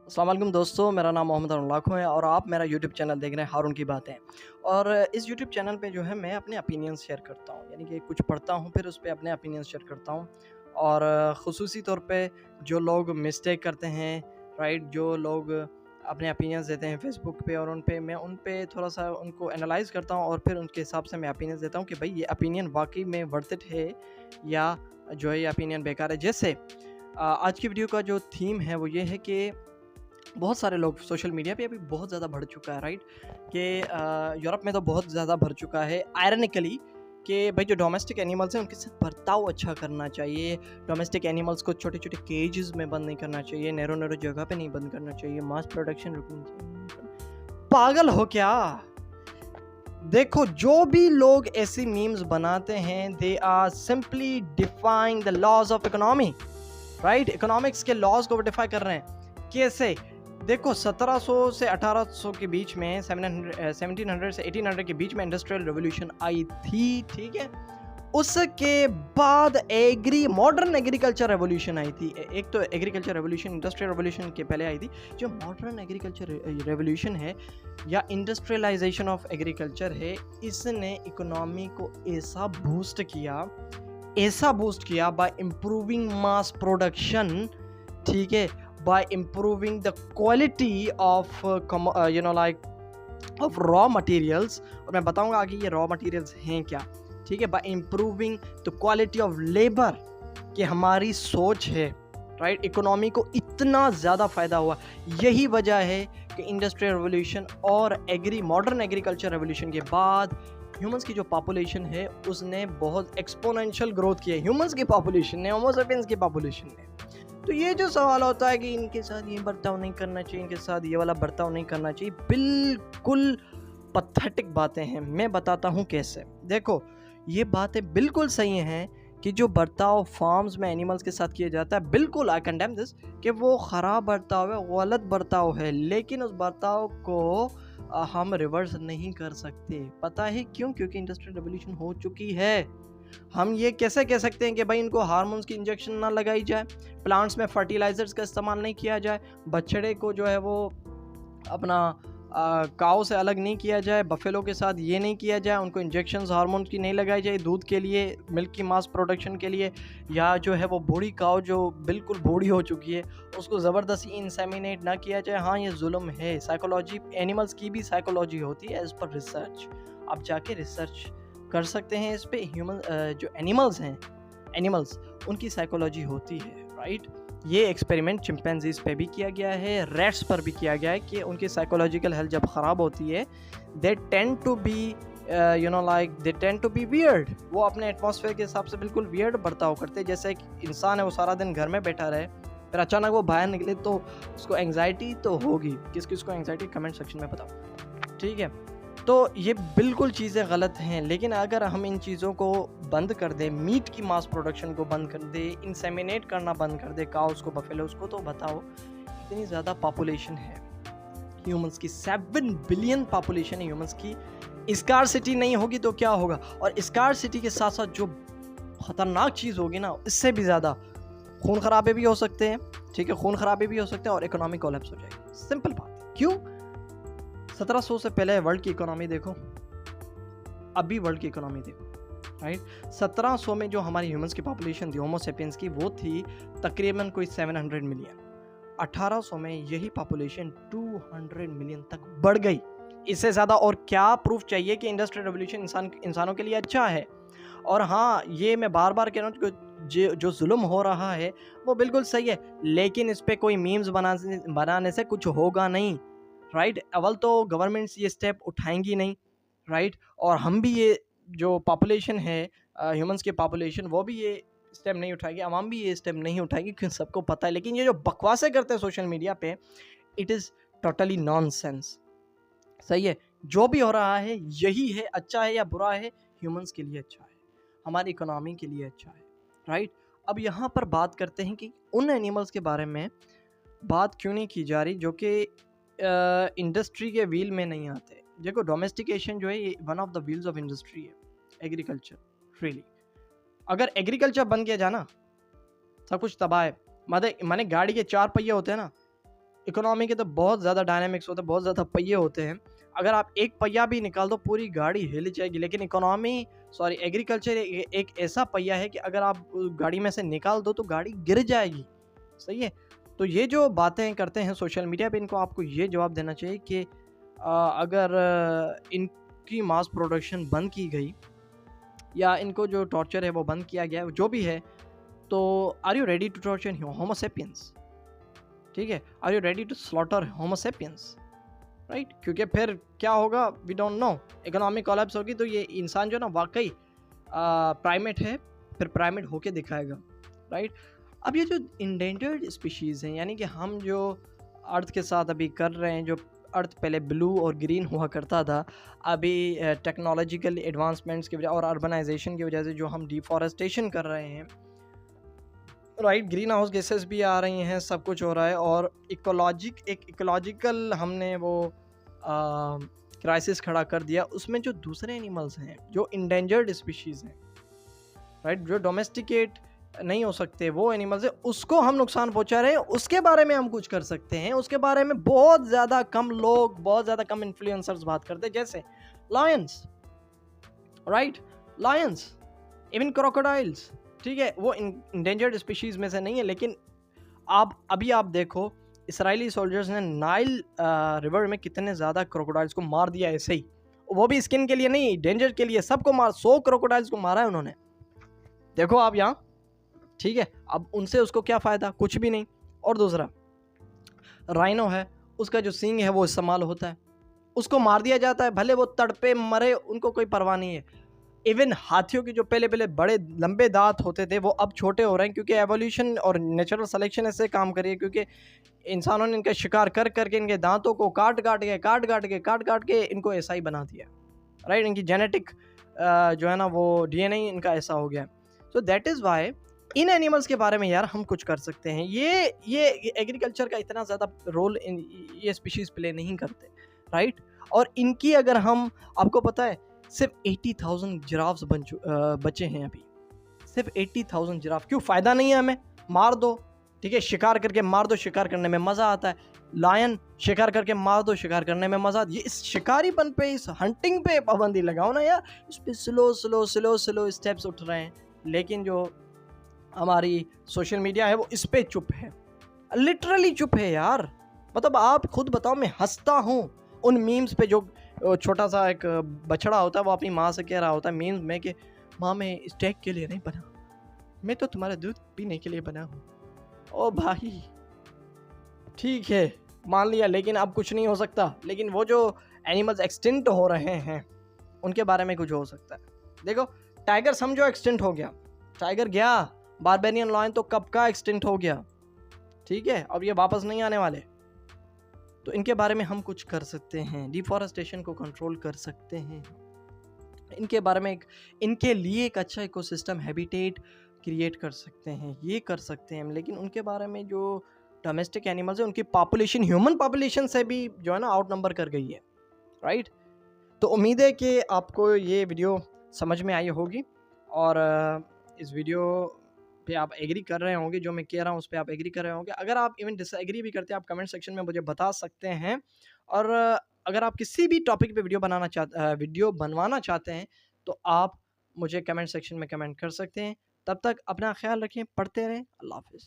अस्सलाम वालेकुम दोस्तों, मेरा नाम मोहम्मद अनुलाखो है और आप मेरा यूट्यूब चैनल देख रहे हैं हारून की बातें। और इस यूट्यूब चैनल पे जो है मैं अपने ओपिनियंस शेयर करता हूँ, यानी कि कुछ पढ़ता हूँ फिर उस पे अपने ओपिनियंस शेयर करता हूँ। और ख़ुसूसी तौर पे जो लोग मिस्टेक करते हैं, राइट, जो लोग अपने ओपिनियंस देते हैं फेसबुक पे और उन पे थोड़ा सा उनको एनालाइज़ करता हूँ और फिर उनके हिसाब से मैं ओपिनियंस देता हूँ कि भाई ये ओपिनियन वाक़ई में वर्थ इट है या जो है ये ओपिनियन बेकार है। जैसे आज की वीडियो का जो थीम है वो ये है कि बहुत सारे लोग सोशल मीडिया पे अभी बहुत ज़्यादा बढ़ चुका है, राइट, कि यूरोप में तो बहुत ज़्यादा बढ़ चुका है आयरनिकली कि भाई जो डोमेस्टिक एनिमल्स हैं उनके साथ बर्ताव अच्छा करना चाहिए। डोमेस्टिक एनिमल्स को छोटे छोटे केजेस में बंद नहीं करना चाहिए, नैरो नैरो जगह पे नहीं बंद करना चाहिए, मास प्रोडक्शन रुकनी चाहिए। पागल हो क्या? देखो, जो भी लोग ऐसी मीम्स बनाते हैं they are simply defying the laws of economy, right. Economics के लॉज को डिफाई कर रहे हैं। कैसे? देखो, 1700 से 1800 के बीच में 1700 से 1800 के बीच में इंडस्ट्रियल रेवोल्यूशन आई थी, ठीक है। उसके बाद मॉडर्न एग्रीकल्चर रेवोल्यूशन आई थी। एक तो एग्रीकल्चर रेवोल्यूशन इंडस्ट्रियल रेवोल्यूशन के पहले आई थी। जो मॉडर्न एग्रीकल्चर रेवोल्यूशन है या इंडस्ट्रियलाइजेशन ऑफ एग्रीकल्चर है, इसने इकोनॉमी को ऐसा बूस्ट किया बाय इम्प्रूविंग मास प्रोडक्शन, ठीक है, by improving the quality of of raw materials। और मैं बताऊंगा आगे ये raw materials हैं क्या, ठीक है। by improving the quality of labor, कि हमारी सोच है, राइट, इकोनॉमी को इतना ज़्यादा फायदा हुआ। यही वजह है कि इंडस्ट्रियल रेवोल्यूशन और मॉडर्न एग्रीकल्चर रेवोल्यूशन के बाद ह्यूमंस की जो पॉपुलेशन है उसने बहुत एक्सपोनेंशियल ग्रोथ की है। ह्यूमंस की पॉपुलेशन ने, होमो सेपियंस की पॉपुलेशन ने। तो ये जो सवाल होता है कि इनके साथ ये बर्ताव नहीं करना चाहिए, इनके साथ ये वाला बर्ताव नहीं करना चाहिए, बिल्कुल पथेटिक बातें हैं। मैं बताता हूँ कैसे। देखो, ये बातें बिल्कुल सही हैं कि जो बर्ताव फार्म्स में एनिमल्स के साथ किया जाता है, बिल्कुल आई कंडेम दिस, कि वो ख़राब बर्ताव है, गलत बर्ताव है। लेकिन उस बर्ताव को हम रिवर्स नहीं कर सकते। पता है क्यों? क्योंकि इंडस्ट्रियल रेवोल्यूशन हो चुकी है। हम ये कैसे कह सकते हैं कि भाई इनको हार्मोन्स की इंजेक्शन ना लगाई जाए, प्लांट्स में फर्टिलाइजर्स का इस्तेमाल नहीं किया जाए, बछड़े को जो है वो अपना काऊ से अलग नहीं किया जाए, बफेलो के साथ ये नहीं किया जाए, उनको इंजेक्शंस हार्मोन्स की नहीं लगाई जाए दूध के लिए, मिल्क की मास प्रोडक्शन के लिए, या जो है वो बूढ़ी काऊ जो बिल्कुल बूढ़ी हो चुकी है उसको ज़बरदस्ती इंसेमिनेट ना किया जाए। हाँ, ये जुल्म है। साइकोलॉजी, एनिमल्स की भी साइकोलॉजी होती है एज पर रिसर्च। आप जाके रिसर्च कर सकते हैं इस पे। ह्यूमन जो एनिमल्स उनकी साइकोलॉजी होती है, राइट। ये एक्सपेरिमेंट चिंपैंजीज पे भी किया गया है, रैट्स पर भी किया गया है कि उनकी साइकोलॉजिकल हेल्थ जब ख़राब होती है they tend to be weird. वो अपने एटमॉस्फेयर के हिसाब से बिल्कुल वियर्ड बर्ताव करते हैं। जैसे एक इंसान है, वो सारा दिन घर में बैठा रहे, फिर अचानक वो बाहर निकले तो उसको एंग्जाइटी तो होगी। किस किस को एंग्जाइटी, कमेंट सेक्शन में बताओ, ठीक है। तो ये बिल्कुल चीज़ें गलत हैं। लेकिन अगर हम इन चीज़ों को बंद कर दें, मीट की मास प्रोडक्शन को बंद कर दें, इंसेमिनेट करना बंद कर दें काउस को, बफेलोस को, तो बताओ इतनी ज़्यादा पॉपुलेशन है ह्यूमंस की, 7 बिलियन पॉपुलेशन है ह्यूमंस की। स्कार्सिटी नहीं होगी तो क्या होगा? और स्कार्सिटी के साथ साथ जो ख़तरनाक चीज़ होगी ना, इससे भी ज़्यादा खून खराबे भी हो सकते हैं, ठीक है, खून खराबे भी हो सकते हैं और इकोनॉमिक कोलैप्स हो जाएगी। सिंपल बात है। क्यों? 1700 से पहले वर्ल्ड की इकोनॉमी देखो, अभी वर्ल्ड की इकोनॉमी देखो, राइट। 1700 में जो हमारी ह्यूमंस की पॉपुलेशन थी, होमो सेपियंस की, वो थी तकरीबन कोई 700 मिलियन। 1800 में यही पॉपुलेशन 200 मिलियन तक बढ़ गई। इससे ज़्यादा और क्या प्रूफ चाहिए कि इंडस्ट्रियल रेवोल्यूशन इंसानों के लिए अच्छा है? और हाँ, ये मैं बार बार कह रहा हूँ कि जो जुल्म हो रहा है वो बिल्कुल सही है, लेकिन इस पर कोई मीम्स बनाने से कुछ होगा नहीं, राइट। अव्वल तो गवर्नमेंट्स ये स्टेप उठाएंगी नहीं, राइट, और हम भी ये जो पॉपुलेशन है ह्यूमंस की पॉपुलेशन, वो भी ये स्टेप नहीं उठाएगी, आवाम भी ये स्टेप नहीं उठाएगी, क्योंकि सबको पता है। लेकिन ये जो बकवासें करते हैं सोशल मीडिया पे, इट इज़ टोटली नॉनसेंस। सही है, जो भी हो रहा है यही है, अच्छा है या बुरा है, ह्यूमंस के लिए अच्छा है, हमारी इकोनॉमी के लिए अच्छा है, राइट। अब यहाँ पर बात करते हैं कि उन एनिमल्स के बारे में बात क्यों नहीं की जा रही जो कि इंडस्ट्री के व्हील में नहीं आते। देखो, डोमेस्टिकेशन जो है ये one of the wheels of industry है, एग्रीकल्चर, रियली। अगर एग्रीकल्चर बंद किया जाए ना, सब कुछ तबाह है। माने गाड़ी के 4 पहिए होते हैं ना, इकोनॉमी के तो बहुत ज़्यादा डायनामिक्स होते हैं, बहुत ज़्यादा पहिए होते हैं। अगर आप एक पहिया भी निकाल दो पूरी गाड़ी हिल जाएगी, लेकिन एग्रीकल्चर एक ऐसा पहिया है कि अगर आप गाड़ी में से निकाल दो तो गाड़ी गिर जाएगी। सही है? तो ये जो बातें करते हैं सोशल मीडिया पे, इनको आपको ये जवाब देना चाहिए कि अगर इनकी मास प्रोडक्शन बंद की गई या इनको जो टॉर्चर है वो बंद किया गया, जो भी है, तो are you ready to torture Homo sapiens? ठीक है, are you ready to slaughter Homo sapiens? Right, क्योंकि फिर क्या होगा we don't know. Economic collapse होगी तो ये इंसान जो ना वाकई प्राइमेट है, फिर प्राइमेट होके दिखाएगा। राइट, अब ये जो इंडेंजर्ड स्पीशीज़ हैं, यानी कि हम जो अर्थ के साथ अभी कर रहे हैं, जो अर्थ पहले ब्लू और ग्रीन हुआ करता था, अभी टेक्नोलॉजिकल एडवांसमेंट्स की वजह और अर्बनाइजेशन की वजह से जो हम डिफॉरेस्टेशन कर रहे हैं, राइट, ग्रीन हाउस गैसेस भी आ रही हैं, सब कुछ हो रहा है, और इकोलॉजिकल हमने वो क्राइसिस खड़ा कर दिया। उसमें जो दूसरे एनिमल्स हैं, जो इंडेंजर्ड स्पीशीज़ हैं, राइट, जो डोमेस्टिकेट नहीं हो सकते, वो एनिमल्स है, उसको हम नुकसान पहुंचा रहे हैं। उसके बारे में हम कुछ कर सकते हैं, उसके बारे में बहुत ज़्यादा कम लोग, बहुत ज़्यादा कम इन्फ्लुएंसर्स बात करते हैं, जैसे Lions, right, Lions, even crocodiles. ठीक है, वो इंडेंजर्ड स्पीशीज़ में से नहीं है, लेकिन आप देखो, इसराइली सोल्जर्स ने नाइल रिवर में कितने ज़्यादा क्रोकोडाइल्स को मार दिया ऐसे ही, वो भी स्किन के लिए नहीं, डेंजर के लिए, सबको 100 क्रोकोडाइल्स को मारा है उन्होंने। देखो आप यहाँ, ठीक है, अब उनसे उसको क्या फ़ायदा? कुछ भी नहीं। और दूसरा, राइनो है, उसका जो सींग है वो इस्तेमाल होता है, उसको मार दिया जाता है, भले वो तड़पे मरे, उनको कोई परवाह नहीं है। इवन हाथियों की जो पहले बड़े लंबे दांत होते थे, वो अब छोटे हो रहे हैं, क्योंकि एवोल्यूशन और नेचुरल सिलेक्शन ऐसे काम कर रही है, क्योंकि इंसानों ने इनका शिकार कर करके इनके दांतों को काट काट के इनको ऐसा ही बना दिया। राइट, इनकी जेनेटिक जो है ना वो डीएनए इनका ऐसा हो गया। So that is why in animals के बारे में यार हम कुछ कर सकते हैं। ये एग्रीकल्चर का इतना ज़्यादा रोल ये स्पीशीज़ प्ले नहीं करते, राइट। और इनकी अगर हम, आपको पता है सिर्फ 80,000 जिराफ्स बचे हैं अभी, सिर्फ 80,000 जिराफ। क्यों? फ़ायदा नहीं है हमें, मार दो, ठीक है, शिकार करके मार दो, शिकार करने में मज़ा आता है। लायन शिकार करके मार दो, शिकार करने में मज़ा आता है। ये इस शिकारीपन पे, इस हंटिंग पे पाबंदी लगाओ ना यार। इस पे स्लो स्टेप्स उठ रहे हैं, लेकिन जो हमारी सोशल मीडिया है वो इस पे चुप है, लिटरली चुप है यार। मतलब आप खुद बताओ, मैं हंसता हूँ उन मीम्स पे, जो छोटा सा एक बछड़ा होता है, वो अपनी माँ से कह रहा होता है मीम्स में कि माँ मैं स्टेक के लिए नहीं बना, मैं तो तुम्हारा दूध पीने के लिए बना हूँ। ओ भाई ठीक है, मान लिया, लेकिन अब कुछ नहीं हो सकता। लेकिन वो जो एनिमल्स एक्सटिंक्ट हो रहे हैं उनके बारे में कुछ हो सकता है। देखो, टाइगर समझो एक्सटिंक्ट हो गया, टाइगर गया, बारबेरियन लायन तो कब का एक्सटिंक्ट हो गया, ठीक है, अब ये वापस नहीं आने वाले। तो इनके बारे में हम कुछ कर सकते हैं, डिफॉरेस्टेशन को कंट्रोल कर सकते हैं, इनके बारे में इनके लिए एक अच्छा इकोसिस्टम हैबिटेट क्रिएट कर सकते हैं, ये कर सकते हैं हम। लेकिन उनके बारे में जो डोमेस्टिक एनिमल्स है, उनकी पॉपुलेशन ह्यूमन पॉपुलेशन से भी जो है ना आउट नंबर कर गई है, राइट। तो उम्मीद है कि आपको ये वीडियो समझ में आई होगी, और इस वीडियो पे आप एग्री कर रहे होंगे, जो मैं कह रहा हूँ उस पर आप एग्री कर रहे होंगे। अगर आप इवन डिसएग्री भी करते हैं, आप कमेंट सेक्शन में मुझे बता सकते हैं। और अगर आप किसी भी टॉपिक पे वीडियो बनवाना चाहते हैं, तो आप मुझे कमेंट सेक्शन में कमेंट कर सकते हैं। तब तक अपना ख्याल रखें, पढ़ते रहें। अल्लाह हाफिज़।